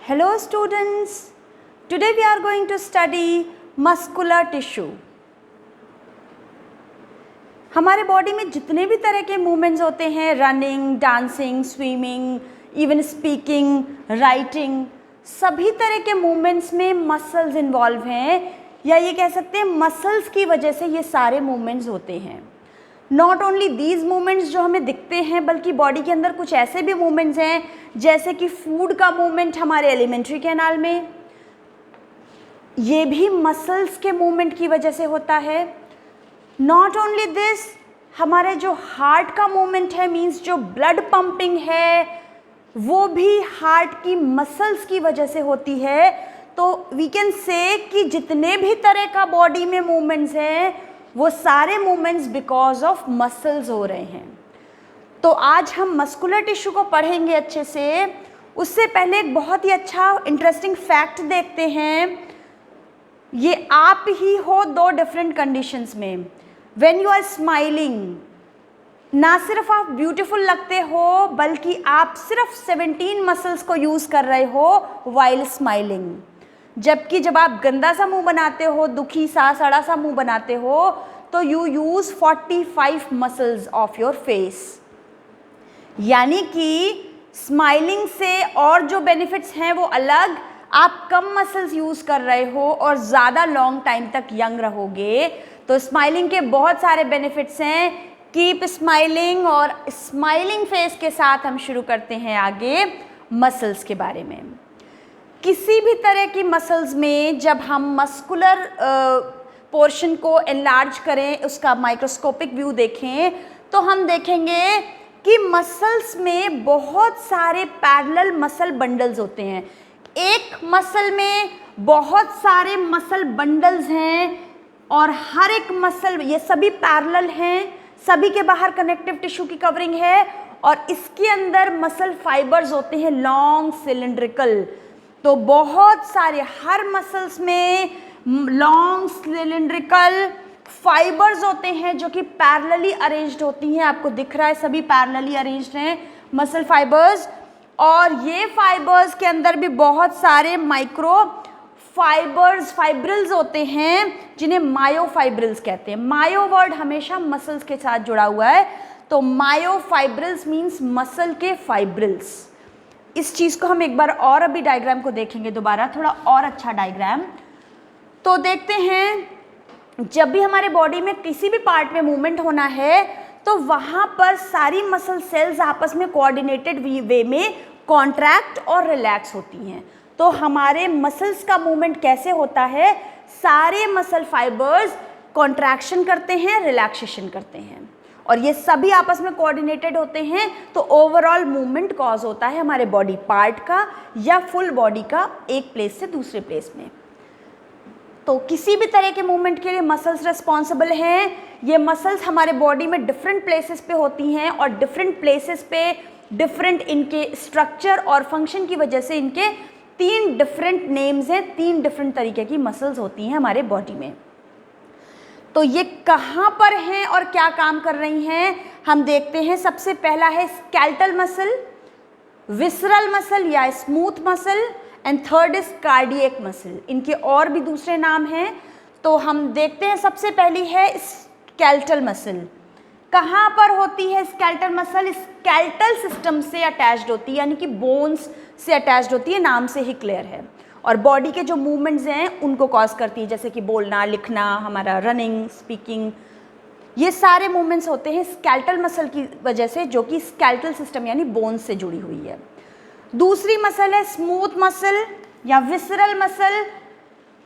Hello students, today we are going to study muscular tissue. हमारे body में जितने भी तरह के मूवमेंट्स होते हैं, running, dancing, swimming, even speaking, writing, सभी तरह के मूवमेंट्स में मसल्स इन्वॉल्व हैं, या ये कह सकते हैं मसल्स की वजह से ये सारे मूवमेंट्स होते हैं. नॉट ओनली दीज मूवमेंट्स जो हमें दिखते हैं, बल्कि बॉडी के अंदर कुछ ऐसे भी मूवमेंट्स हैं जैसे कि फूड का मूवमेंट हमारे एलिमेंट्री कैनाल में, ये भी मसल्स के मूवमेंट की वजह से होता है. नॉट ओनली दिस, हमारे जो हार्ट का मूवमेंट है, मीन्स जो ब्लड पंपिंग है, वो भी हार्ट की मसल्स की वजह से होती है. तो वी कैन से कि जितने भी तरह का बॉडी में मूवमेंट्स हैं वो सारे मूवमेंट्स बिकॉज ऑफ मसल्स हो रहे हैं. तो आज हम मस्कुलर टिश्यू को पढ़ेंगे अच्छे से. उससे पहले एक बहुत ही अच्छा इंटरेस्टिंग फैक्ट देखते हैं. ये आप ही हो दो डिफरेंट कंडीशंस में. व्हेन यू आर स्माइलिंग, ना सिर्फ आप ब्यूटीफुल लगते हो बल्कि आप सिर्फ 17 मसल्स को यूज़ कर रहे हो वाइल स्माइलिंग. जबकि जब आप गंदा सा मुंह बनाते हो, दुखी सा, सड़ा सा मुंह बनाते हो, तो you use 45 muscles of your face. यानी कि स्माइलिंग से और जो बेनिफिट्स हैं वो अलग, आप कम मसल्स यूज़ कर रहे हो और ज़्यादा लॉन्ग टाइम तक यंग रहोगे. तो स्माइलिंग के बहुत सारे बेनिफिट्स हैं. Keep smiling. और स्माइलिंग फेस के साथ हम शुरू करते हैं आगे मसल्स के बारे में. किसी भी तरह की मसल्स में जब हम मस्कुलर पोर्शन को एनलार्ज करें, उसका माइक्रोस्कोपिक व्यू देखें, तो हम देखेंगे कि मसल्स में बहुत सारे पैरेलल मसल बंडल्स होते हैं. एक मसल में बहुत सारे मसल बंडल्स हैं और हर एक मसल, ये सभी पैरेलल हैं, सभी के बाहर कनेक्टिव टिश्यू की कवरिंग है और इसके अंदर मसल फाइबर्स होते हैं लॉन्ग सिलिंड्रिकल. तो बहुत सारे, हर मसल्स में लॉन्ग सिलिंड्रिकल फाइबर्स होते हैं जो कि पैरेलली अरेंज्ड होती हैं. आपको दिख रहा है सभी पैरेलली अरेंज्ड हैं मसल फाइबर्स. और ये फाइबर्स के अंदर भी बहुत सारे माइक्रो फाइबर्स, फाइब्रिल्स होते हैं जिन्हें मायोफाइब्रिल्स कहते हैं. मायो वर्ड हमेशा मसल्स के साथ जुड़ा हुआ है. तो मायोफाइब्रिल्स मीन्स मसल के फाइब्रिल्स. इस चीज़ को हम एक बार और अभी डायग्राम को देखेंगे दोबारा, थोड़ा और अच्छा डायग्राम. तो देखते हैं, जब भी हमारे बॉडी में किसी भी पार्ट में मूवमेंट होना है तो वहाँ पर सारी मसल सेल्स आपस में कोऑर्डिनेटेड वे में कॉन्ट्रैक्ट और रिलैक्स होती हैं. तो हमारे मसल्स का मूवमेंट कैसे होता है, सारे मसल फाइबर्स कॉन्ट्रैक्शन करते हैं, रिलैक्सेशन करते हैं और ये सभी आपस में कोऑर्डिनेटेड होते हैं. तो ओवरऑल मूवमेंट कॉज होता है हमारे बॉडी पार्ट का या फुल बॉडी का एक प्लेस से दूसरे प्लेस में. तो किसी भी तरह के मूवमेंट के लिए मसल्स रिस्पॉन्सिबल हैं. ये मसल्स हमारे बॉडी में डिफरेंट प्लेसेस पे होती हैं और डिफरेंट प्लेसेस पे डिफरेंट इनके स्ट्रक्चर और फंक्शन की वजह से इनके 3 डिफरेंट नेम्स हैं. 3 डिफरेंट तरीके की मसल्स होती हैं हमारे बॉडी में. तो ये कहाँ पर हैं और क्या काम कर रही हैं हम देखते हैं. सबसे पहला है स्केलेटल मसल, विसरल मसल या smooth muscle, and third is cardiac muscle. इनके और भी दूसरे नाम हैं. तो हम देखते हैं, सबसे पहली है स्केलेटल मसल. कहाँ पर होती है स्केलेटल मसल? स्केलेटल सिस्टम से अटैच्ड होती है, यानी कि बोन्स से अटैच्ड होती है, नाम से ही क्लियर है. और बॉडी के जो मूवमेंट्स हैं उनको कॉज करती है, जैसे कि बोलना, लिखना, हमारा रनिंग, स्पीकिंग, ये सारे मूवमेंट्स होते हैं स्केलेटल मसल की वजह से, जो कि स्केलेटल सिस्टम यानी बोन्स से जुड़ी हुई है. दूसरी मसल है स्मूथ मसल या विसरल मसल.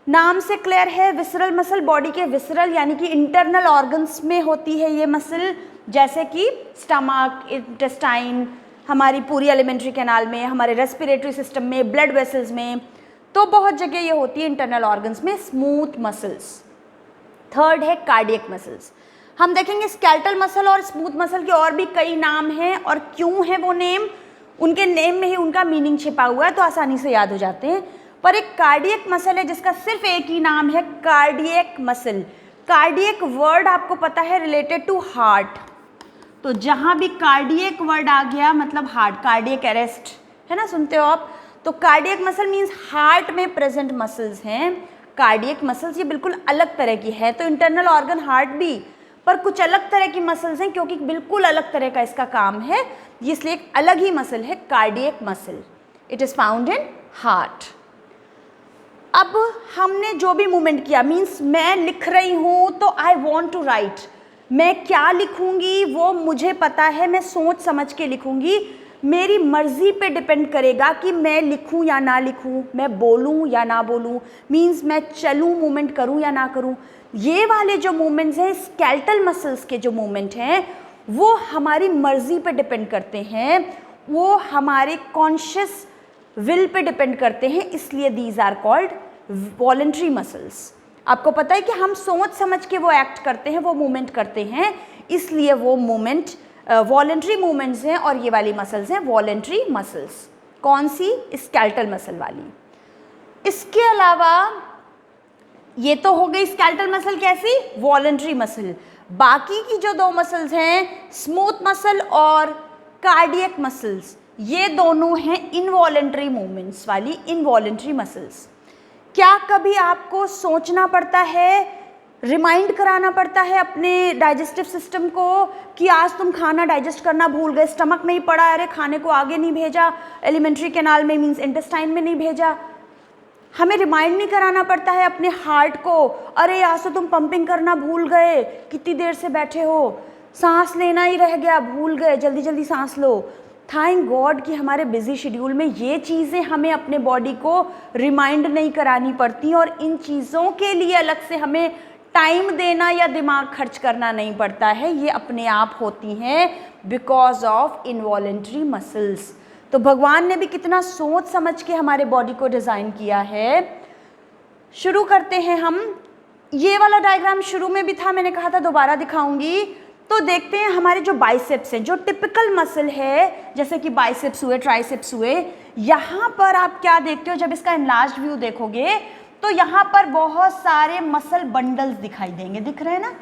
नाम से क्लियर है, विसरल मसल बॉडी के विसरल यानी कि इंटरनल ऑर्गन्स में होती है ये मसल, जैसे कि स्टमक, इंटेस्टाइन, हमारी पूरी एलिमेंट्री कैनाल में, हमारे रेस्पिरेटरी सिस्टम में, ब्लड वेसल्स में, तो बहुत जगह ये होती है इंटरनल ऑर्गन्स में स्मूथ मसल्स. थर्ड है कार्डियक मसल्स. हम देखेंगे स्केलेटल मसल और स्मूथ मसल के और भी कई नाम हैं और क्यों है वो नेम, उनके नेम में ही उनका मीनिंग छिपा हुआ है, तो आसानी से याद हो जाते हैं. पर एक कार्डियक मसल है जिसका सिर्फ एक ही नाम है, कार्डियक मसल. कार्डियक वर्ड आपको पता है रिलेटेड टू हार्ट. तो जहाँ भी कार्डियक वर्ड आ गया मतलब हार्ट, कार्डियक अरेस्ट है ना, सुनते हो आप. तो कार्डियक मसल मीन्स हार्ट में प्रेजेंट मसल्स हैं। कार्डियक मसल्स ये बिल्कुल अलग तरह की है, तो इंटरनल ऑर्गन हार्ट भी, पर कुछ अलग तरह की मसल्स हैं क्योंकि बिल्कुल अलग तरह का इसका काम है, इसलिए एक अलग ही मसल है cardiac muscle. It is found in heart. अब हमने जो भी मूवमेंट किया, मीन्स मैं लिख रही हूँ तो आई वॉन्ट टू राइट, मैं क्या लिखूंगी वो मुझे पता है, मैं सोच समझ के लिखूंगी, मेरी मर्जी पे डिपेंड करेगा कि मैं लिखूं या ना लिखूं, मैं बोलूं या ना बोलूं, मीन्स मैं चलूं, मूवमेंट करूं या ना करूं। ये वाले जो मूवमेंट्स हैं, स्केलेटल मसल्स के जो मूवमेंट हैं, वो हमारी मर्जी पे डिपेंड करते हैं, वो हमारे कॉन्शियस विल पे डिपेंड करते हैं, इसलिए these are called voluntary muscles. आपको पता है कि हम सोच समझ के वो एक्ट करते हैं, वो मूवमेंट करते हैं, इसलिए वो मूवमेंट वॉलंटरी मूवमेंट्स हैं, और ये वाली मसल्स हैं वॉलंटरी मसल्स। कौन सी? स्केलेटल मसल वाली। इसके अलावा ये तो हो गई स्केलेटल मसल, कैसी? Voluntary muscle. बाकी की जो दो मसल्स हैं, स्मूथ मसल और कार्डियक मसल्स, ये दोनों हैं इनवॉलंटरी मूवमेंट्स वाली इनवॉलंटरी मसल्स। क्या कभी आपको सोचना पड़ता है, रिमाइंड कराना पड़ता है अपने डाइजेस्टिव सिस्टम को कि आज तुम खाना डाइजेस्ट करना भूल गए, स्टमक में ही पड़ा, अरे खाने को आगे नहीं भेजा, एलिमेंट्री कैनाल में मीन्स इंटेस्टाइन में नहीं भेजा। हमें रिमाइंड नहीं कराना पड़ता है अपने हार्ट को, अरे आज तो तुम पंपिंग करना भूल गए, कितनी देर से बैठे हो, सांस लेना ही रह गया, भूल गए, जल्दी जल्दी सांस लो। थैंक गॉड कि हमारे बिजी शेड्यूल में ये चीज़ें हमें अपने बॉडी को रिमाइंड नहीं करानी पड़ती, और इन चीज़ों के लिए अलग से हमें टाइम देना या दिमाग खर्च करना नहीं पड़ता है, ये अपने आप होती हैं बिकॉज ऑफ इनवॉलंटरी मसल्स। तो भगवान ने भी कितना सोच समझ के हमारे बॉडी को डिज़ाइन किया है। शुरू करते हैं हम। ये वाला डायग्राम शुरू में भी था, मैंने कहा था दोबारा दिखाऊंगी। तो देखते हैं हमारे जो बाइसेप्स हैं, जो टिपिकल मसल है, जैसे कि बाइसेप्स हुए, ट्राइसेप्स हुए, यहाँ पर आप क्या देखते हो, जब इसका एनलार्ज व्यू देखोगे तो यहाँ पर बहुत सारे मसल बंडल्स दिखाई देंगे, दिख रहे हैं ना,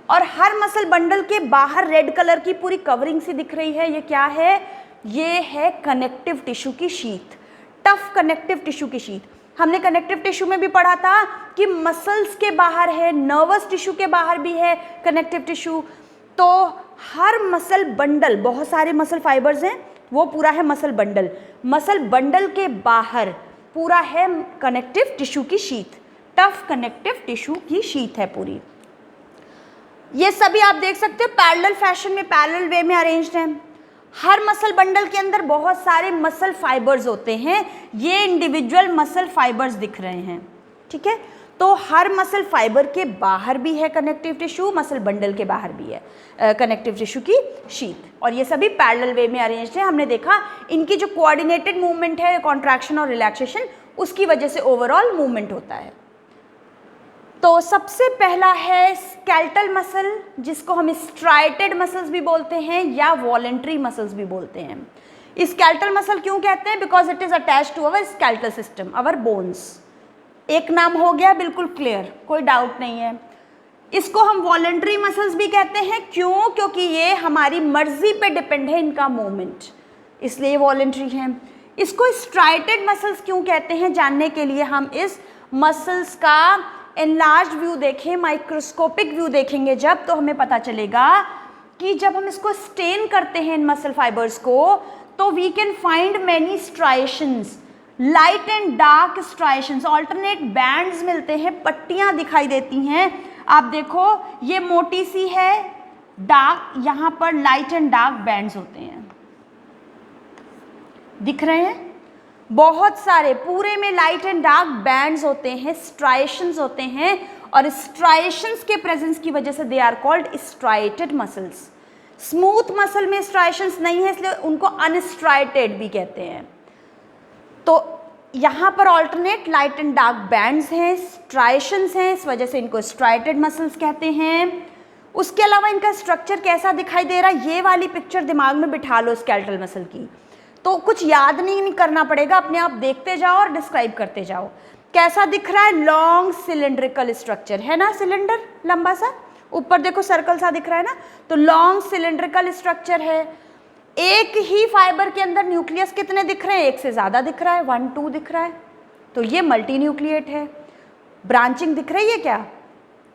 और हर मसल बंडल के बाहर रेड कलर की पूरी कवरिंग सी दिख रही है। ये क्या है? ये है कनेक्टिव टिश्यू की शीथ, टफ कनेक्टिव टिश्यू की शीथ। हमने कनेक्टिव टिश्यू में भी पढ़ा था कि मसल्स के बाहर है, नर्वस टिश्यू के बाहर भी है कनेक्टिव टिश्यू। तो हर मसल बंडल, बहुत सारे मसल फाइबर्स हैं, वो पूरा है मसल बंडल। मसल बंडल के बाहर पूरा है कनेक्टिव टिश्यू की शीथ, टफ कनेक्टिव टिश्यू की शीथ है पूरी। ये सभी आप देख सकते हो पैरेलल फैशन में, पैरेलल वे में अरेंज्ड हैं। हर मसल बंडल के अंदर बहुत सारे मसल फाइबर्स होते हैं, ये इंडिविजुअल मसल फाइबर्स दिख रहे हैं, ठीक है। तो हर मसल फाइबर के बाहर भी है कनेक्टिव टिश्यू, मसल बंडल के बाहर भी है कनेक्टिव टिश्यू की शीथ, और ये सभी पैरेलल वे में अरेंज्ड है। हमने देखा इनकी जो कोऑर्डिनेटेड मूवमेंट है, कॉन्ट्रैक्शन और रिलैक्सेशन, उसकी वजह से ओवरऑल मूवमेंट होता है। तो सबसे पहला है स्केलेटल मसल, जिसको हम स्ट्राइटेड मसल्स भी बोलते हैं या वॉलंटरी मसल्स भी बोलते हैं। स्केलेटल मसल क्यों कहते हैं? Because it is attached to our skeletal system, our bones. एक नाम हो गया बिल्कुल क्लियर, कोई डाउट नहीं है। इसको हम वॉलंटरी मसल्स भी कहते हैं, क्यों? क्योंकि ये हमारी मर्जी पे डिपेंड है इनका मूवमेंट, इसलिए वॉलंटरी हैं। इसको स्ट्राइटेड मसल्स क्यों कहते हैं, जानने के लिए हम इस मसल्स का एनलार्ज व्यू देखें, माइक्रोस्कोपिक व्यू देखेंगे जब, तो हमें पता चलेगा कि जब हम इसको स्टेन करते हैं इन मसल फाइबर्स को, तो we can find many striations, light and dark striations, alternate bands मिलते हैं, पट्टियां दिखाई देती हैं। आप देखो ये मोटी सी है, डार्क, यहाँ पर लाइट एंड डार्क बैंड्स होते हैं, दिख रहे हैं, बहुत सारे, पूरे में लाइट एंड डार्क बैंड्स होते हैं, स्ट्राइशंस होते हैं, और स्ट्राइशंस के प्रेजेंस की वजह से they are called striated muscles. Smooth muscle में स्ट्राइशंस नहीं है, इसलिए उनको अनस्ट्राइटेड भी कहते हैं। तो यहाँ पर alternate light and dark bands हैं, स्ट्राइशंस हैं, इस वजह से इनको स्ट्राइटेड मसल्स कहते हैं। उसके अलावा इनका स्ट्रक्चर कैसा दिखाई दे रहा है, ये वाली पिक्चर दिमाग में बिठा लो स्केलेटल मसल की, तो कुछ याद नहीं करना पड़ेगा, अपने आप देखते जाओ और डिस्क्राइब करते जाओ। कैसा दिख रहा है? लॉन्ग सिलेंड्रिकल स्ट्रक्चर है ना, सिलेंडर लंबा सा, ऊपर देखो सर्कल सा दिख रहा है ना, तो लॉन्ग सिलेंड्रिकल स्ट्रक्चर है। एक ही फाइबर के अंदर न्यूक्लियस कितने दिख रहे हैं? एक से ज़्यादा दिख रहा है, 1 2 दिख रहा है, तो ये मल्टी न्यूक्लिएट है। ब्रांचिंग दिख रही है क्या?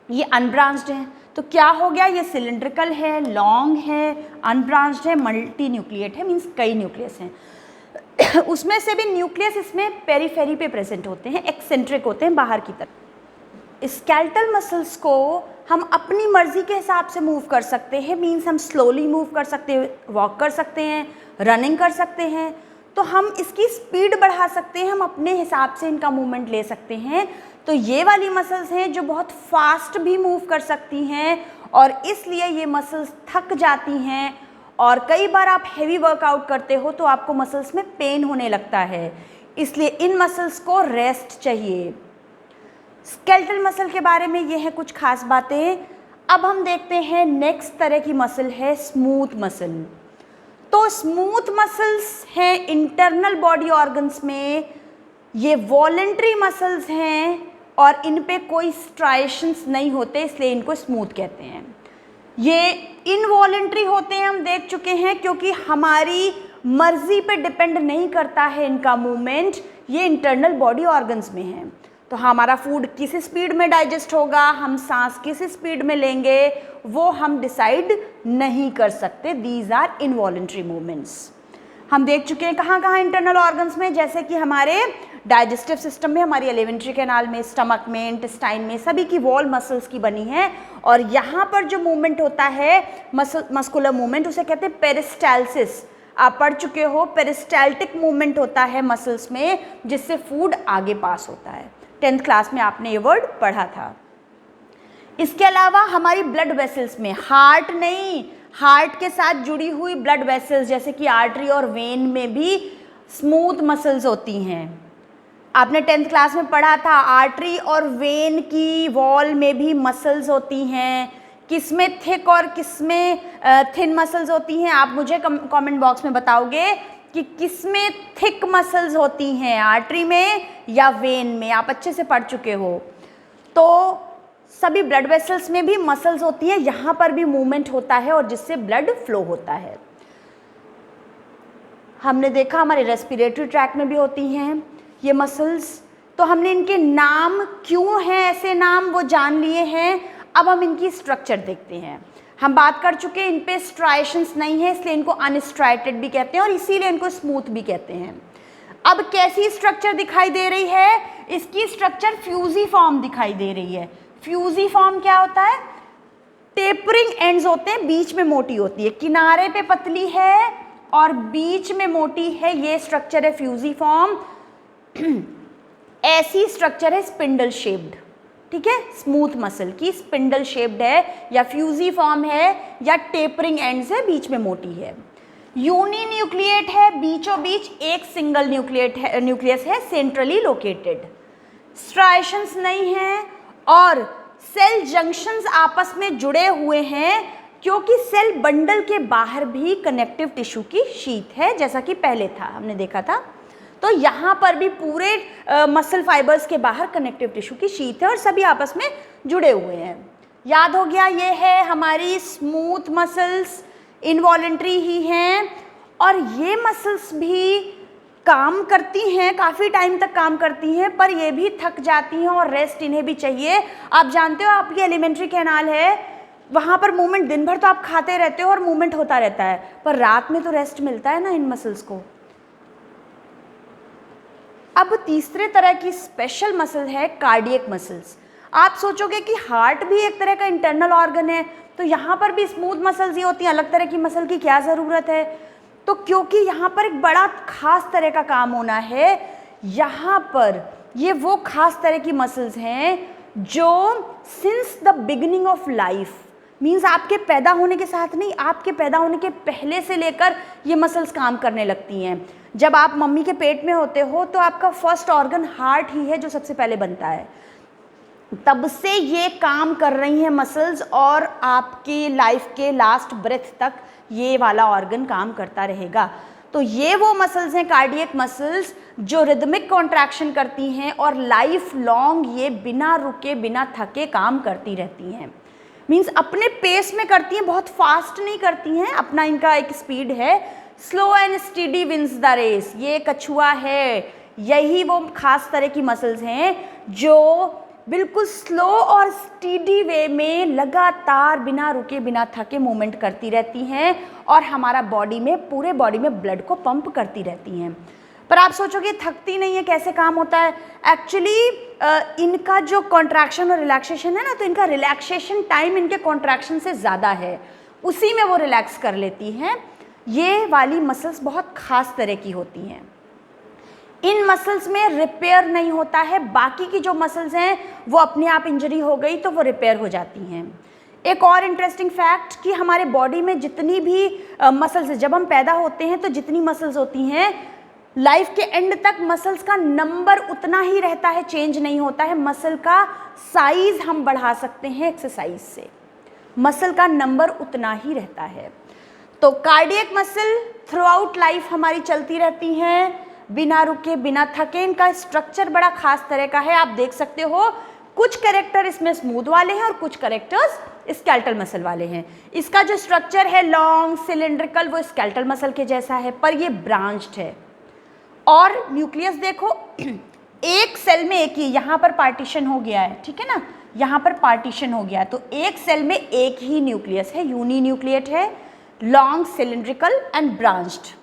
ये अनब्रांच्ड है। तो क्या हो गया? ये सिलिंड्रिकल है, लॉन्ग है, अनब्रांच्ड है, मल्टी न्यूक्लिएट है, मीन्स कई न्यूक्लियस हैं। उसमें से भी न्यूक्लियस इसमें पेरीफेरी पे प्रेजेंट होते हैं, एक्सेंट्रिक होते हैं, बाहर की तरफ। स्केलेटल मसल्स को हम अपनी मर्जी के हिसाब से मूव कर सकते हैं, मीन्स हम स्लोली मूव कर सकते हैं, वॉक कर सकते हैं, रनिंग कर सकते हैं, तो हम इसकी स्पीड बढ़ा सकते हैं, हम अपने हिसाब से इनका मूवमेंट ले सकते हैं। तो ये वाली मसल्स हैं जो बहुत फास्ट भी मूव कर सकती हैं, और इसलिए ये मसल्स थक जाती हैं, और कई बार आप हैवी वर्कआउट करते हो तो आपको मसल्स में पेन होने लगता है, इसलिए इन मसल्स को रेस्ट चाहिए। स्केलेटल मसल के बारे में ये है कुछ खास बातें। अब हम देखते हैं नेक्स्ट तरह की मसल है स्मूथ मसल। तो स्मूथ मसल्स हैं इंटरनल बॉडी ऑर्गन्स में, ये वॉलेंट्री मसल्स हैं और इन पे कोई स्ट्राइशंस नहीं होते, इसलिए इनको स्मूथ कहते हैं। ये इनवॉलेंट्री होते हैं, हम देख चुके हैं, क्योंकि हमारी मर्जी पे डिपेंड नहीं करता है इनका मूवमेंट, ये इंटरनल बॉडी ऑर्गन्स में है। तो हमारा फूड किस स्पीड में डाइजेस्ट होगा, हम सांस किस स्पीड में लेंगे, वो हम डिसाइड नहीं कर सकते। These are involuntary movements. हम देख चुके हैं कहाँ कहाँ इंटरनल ऑर्गन्स में, जैसे कि हमारे डाइजेस्टिव सिस्टम में, हमारी एलिमेंट्री कैनाल में, स्टमक में, इंटेस्टाइन में, सभी की वॉल मसल्स की बनी है। और यहाँ पर जो मूवमेंट होता है मस्कुलर मूवमेंट, उसे कहते हैं पेरिस्टालसिस। आप पढ़ चुके हो, पेरिस्टाल्टिक मूवमेंट होता है मसल्स में, जिससे फूड आगे पास होता है। 10th क्लास में आपने ये वर्ड पढ़ा था। इसके अलावा हमारी ब्लड वेसल्स में, हार्ट नहीं, हार्ट के साथ जुड़ी हुई ब्लड वेसल्स जैसे कि आर्टरी और वेन में भी स्मूथ मसल्स होती हैं। आपने 10th क्लास में पढ़ा था, आर्टरी और वेन की वॉल में भी मसल्स होती हैं। किसमें थिक और किसमें थिन मसल्स होती हैं? आप मुझे कमेंट बॉक्स में बताओगे कि किसमें थिक मसल्स होती हैं, आर्टरी में या वेन में। आप अच्छे से पढ़ चुके हो। तो सभी ब्लड वेसल्स में भी मसल्स होती हैं, यहाँ पर भी मूवमेंट होता है और जिससे ब्लड फ्लो होता है। हमने देखा हमारे रेस्पिरेटरी ट्रैक में भी होती हैं ये मसल्स। तो हमने इनके नाम क्यों हैं ऐसे नाम वो जान लिए हैं। अब हम इनकी स्ट्रक्चर देखते हैं। हम बात कर चुके हैं इन पे स्ट्राइशंस नहीं है, इसलिए इनको अनस्ट्राइटेड भी कहते हैं और इसीलिए इनको स्मूथ भी कहते हैं। अब कैसी स्ट्रक्चर दिखाई दे रही है? इसकी स्ट्रक्चर फ्यूजिफॉर्म दिखाई दे रही है। फ्यूजिफॉर्म क्या होता है? टेपरिंग एंड्स होते हैं, बीच में मोटी होती है, किनारे पे पतली है और बीच में मोटी है, ये स्ट्रक्चर है फ्यूजिफॉर्म। ऐसी स्ट्रक्चर है स्पिंडल शेप्ड, ठीक है। स्मूथ मसल की स्पिंडल शेप्ड है या फ्यूजिफॉर्म है या टेपरिंग एंड्स है, बीच में मोटी है। यूनी न्यूक्लिएट है, बीचों बीच एक सिंगल न्यूक्लियस है, सेंट्रली लोकेटेड। स्ट्राइशंस नहीं है और सेल जंक्शंस आपस में जुड़े हुए हैं, क्योंकि सेल बंडल के बाहर भी कनेक्टिव टिश्यू की शीट है, जैसा कि पहले था, हमने देखा था। तो यहाँ पर भी पूरे मसल फाइबर्स के बाहर कनेक्टिव टिश्यू की शीट है और सभी आपस में जुड़े हुए हैं। याद हो गया, ये है हमारी स्मूथ मसल्स, इनवॉलेंट्री ही हैं और ये मसल्स भी काम करती हैं, काफ़ी टाइम तक काम करती हैं, पर ये भी थक जाती हैं और रेस्ट इन्हें भी चाहिए। आप जानते हो आपकी एलिमेंट्री कैनाल है, वहाँ पर मूवमेंट, दिन भर तो आप खाते रहते हो और मूवमेंट होता रहता है, पर रात में तो रेस्ट मिलता है ना इन मसल्स को। अब तीसरे तरह की स्पेशल मसल है कार्डियक मसल्स। आप सोचोगे कि हार्ट भी एक तरह का इंटरनल ऑर्गन है, तो यहाँ पर भी स्मूथ मसल्स ही होती हैं, अलग तरह की मसल की क्या ज़रूरत है? तो क्योंकि यहाँ पर एक बड़ा खास तरह का काम होना है। यहाँ पर ये वो खास तरह की मसल्स हैं जो since the beginning of life, means आपके पैदा होने के साथ नहीं, आपके पैदा होने के पहले से लेकर ये मसल्स काम करने लगती हैं। जब आप मम्मी के पेट में होते हो तो आपका फर्स्ट ऑर्गन हार्ट ही है जो सबसे पहले बनता है, तब से ये काम कर रही हैं मसल्स और आपकी लाइफ के लास्ट ब्रेथ तक ये वाला ऑर्गन काम करता रहेगा। तो ये वो मसल्स हैं कार्डियक मसल्स जो रिदमिक कॉन्ट्रैक्शन करती हैं और लाइफ लॉन्ग ये बिना रुके बिना थके काम करती रहती हैं। मीन्स अपने पेस में करती हैं, बहुत फास्ट नहीं करती हैं, अपना इनका एक स्पीड है, slow and steady wins the race, ये कछुआ है। यही वो खास तरह की मसल्स हैं जो बिल्कुल स्लो और स्टीडी वे में लगातार बिना रुके बिना थके मूवमेंट करती रहती हैं और हमारा बॉडी में, पूरे बॉडी में ब्लड को पंप करती रहती हैं। पर आप सोचोगे थकती नहीं है, कैसे काम होता है? एक्चुअली इनका जो कॉन्ट्रैक्शन और रिलैक्सेशन है ना, तो इनका रिलैक्सेशन टाइम इनके कॉन्ट्रैक्शन से ज़्यादा है, उसी में वो रिलैक्स कर लेती हैं। ये वाली मसल्स बहुत ख़ास तरह की होती हैं। इन मसल्स में रिपेयर नहीं होता है, बाकी की जो मसल्स हैं वो अपने आप इंजरी हो गई तो वो रिपेयर हो जाती हैं। एक और इंटरेस्टिंग फैक्ट कि हमारे बॉडी में जितनी भी मसल्स, जब हम पैदा होते हैं तो जितनी मसल्स होती हैं, लाइफ के एंड तक मसल्स का नंबर उतना ही रहता है, चेंज नहीं होता है। मसल का साइज हम बढ़ा सकते हैं एक्सरसाइज से, मसल का नंबर उतना ही रहता है। तो cardiac muscle through out life हमारी चलती रहती हैं बिना रुके बिना थके। इनका स्ट्रक्चर बड़ा खास तरह का है, आप देख सकते हो। कुछ कैरेक्टर इसमें स्मूथ वाले हैं और कुछ कैरेक्टर्स स्केलेटल मसल वाले हैं। इसका जो स्ट्रक्चर है लॉन्ग सिलिंड्रिकल, वो स्केलेटल मसल के जैसा है, पर ये ब्रांच्ड है। और न्यूक्लियस देखो, एक सेल में एक ही, यहाँ पर पार्टीशन हो गया है, ठीक है ना, यहाँ पर पार्टीशन हो गया है, तो एक सेल में एक ही न्यूक्लियस है, यूनी न्यूक्लिएट है, लॉन्ग सिलिंड्रिकल एंड ब्रांच्ड।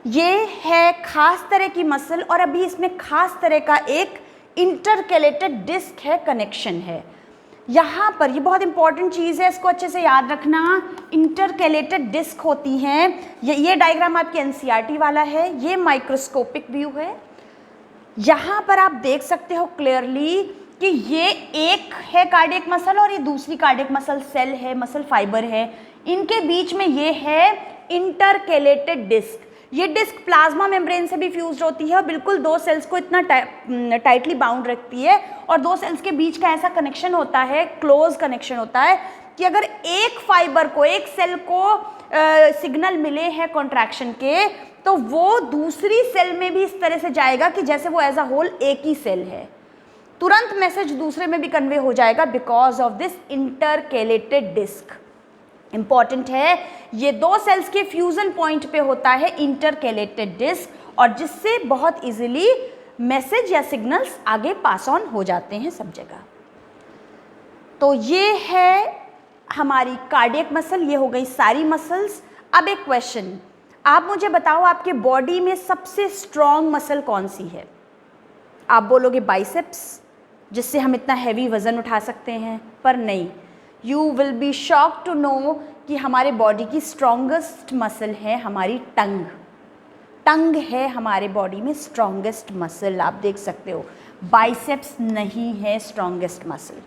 ये है खास तरह की मसल। और अभी इसमें खास तरह का एक इंटरकैलेटेड डिस्क है, कनेक्शन है यहाँ पर। ये बहुत इंपॉर्टेंट चीज़ है, इसको अच्छे से याद रखना। इंटरकैलेटेड डिस्क होती हैं, ये डायग्राम आपके एनसीईआरटी वाला है, ये माइक्रोस्कोपिक व्यू है। यहाँ पर आप देख सकते हो क्लियरली कि ये एक है कार्डियक मसल और ये दूसरी कार्डियक मसल सेल है, मसल फाइबर है। इनके बीच में ये है इंटरकैलेटेड डिस्क। ये डिस्क प्लाज्मा मेम्ब्रेन से भी फ्यूज्ड होती है और बिल्कुल दो सेल्स को इतना टाइटली बाउंड रखती है और दो सेल्स के बीच का ऐसा कनेक्शन होता है, क्लोज कनेक्शन होता है कि अगर एक फाइबर को, एक सेल को सिग्नल मिले हैं कॉन्ट्रैक्शन के, तो वो दूसरी सेल में भी इस तरह से जाएगा कि जैसे वो एज अ होल एक ही सेल है। तुरंत मैसेज दूसरे में भी कन्वे हो जाएगा because of this intercalated disc. Important है, ये दो सेल्स के फ्यूजन पॉइंट पे होता है इंटरकैलेटेड डिस्क, और जिससे बहुत इजीली मैसेज या सिग्नल्स आगे पास ऑन हो जाते हैं सब जगह। तो ये है हमारी कार्डियक मसल, ये हो गई सारी मसल्स। अब एक क्वेश्चन, आप मुझे बताओ आपके बॉडी में सबसे स्ट्रॉन्ग मसल कौन सी है? आप बोलोगे बाइसेप्स, जिससे हम इतना हैवी वज़न उठा सकते हैं, पर नहीं। You will be shocked to know कि हमारे बॉडी की स्ट्रॉन्गेस्ट मसल है हमारी टंग। टंग है हमारे बॉडी में स्ट्रॉन्गेस्ट मसल, आप देख सकते हो। बाइसेप्स नहीं है स्ट्रॉन्गेस्ट मसल।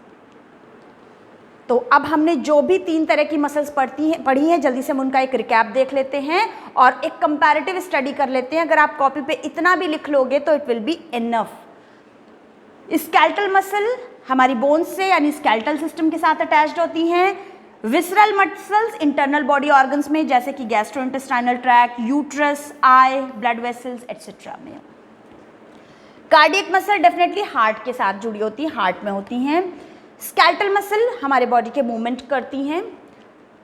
तो अब हमने जो भी 3 तरह की मसल्स पढ़ी हैं, जल्दी से हम उनका एक रिकैप देख लेते हैं और एक कंपैरेटिव स्टडी कर लेते हैं। अगर आप कॉपी पे इतना भी लिख लोगे तो it will be enough. Skeletal muscle हमारी बोन्स से यानी स्केलेटल सिस्टम के साथ अटैच्ड होती हैं। Visceral muscles internal body organs में, जैसे कि गैस्ट्रोइंटेस्टाइनल ट्रैक्ट, यूट्रस, आई, ब्लड वेसल्स एटसेट्रा में। कार्डियक मसल डेफिनेटली हार्ट के साथ जुड़ी होती है, हार्ट में होती हैं। स्केलेटल मसल हमारे बॉडी के मूवमेंट करती हैं।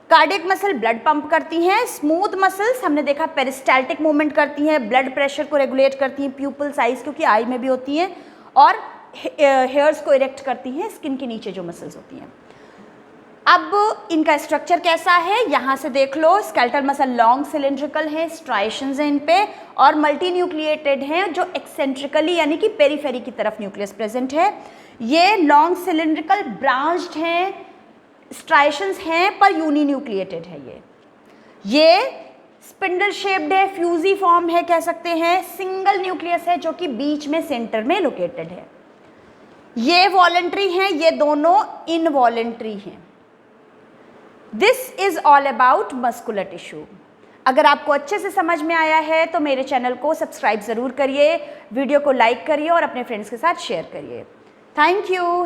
कार्डियक मसल ब्लड पंप करती हैं। स्मूथ मसल्स हमने देखा पेरिस्टाल्टिक मूवमेंट करती हैं, ब्लड प्रेशर को रेगुलेट करती हैं, प्यूपल साइज क्योंकि आई में भी होती हैं, और हेयर्स को इरेक्ट करती हैं, स्किन के नीचे जो मसल्स होती हैं। अब इनका स्ट्रक्चर कैसा है यहाँ से देख लो। स्केलेटल मसल लॉन्ग सिलिंड्रिकल है, स्ट्राइशंस हैं इन पे, और मल्टी न्यूक्लिएटेड हैं जो एक्सेंट्रिकली यानी कि पेरीफेरी की तरफ न्यूक्लियस प्रेजेंट है। ये लॉन्ग सिलिंड्रिकल ब्रांच्ड हैं, स्ट्राइशंस हैं पर यूनी न्यूक्लिएटेड है। ये स्पिंडल शेप्ड है, फ्यूजी फॉर्म है कह सकते हैं, सिंगल न्यूक्लियस है जो कि बीच में सेंटर में लोकेटेड है। ये वॉलेंट्री हैं, ये दोनों इनवॉलेंट्री हैं। This is all about muscular tissue. अगर आपको अच्छे से समझ में आया है तो मेरे चैनल को सब्सक्राइब ज़रूर करिए, वीडियो को लाइक करिए और अपने फ्रेंड्स के साथ शेयर करिए। Thank you.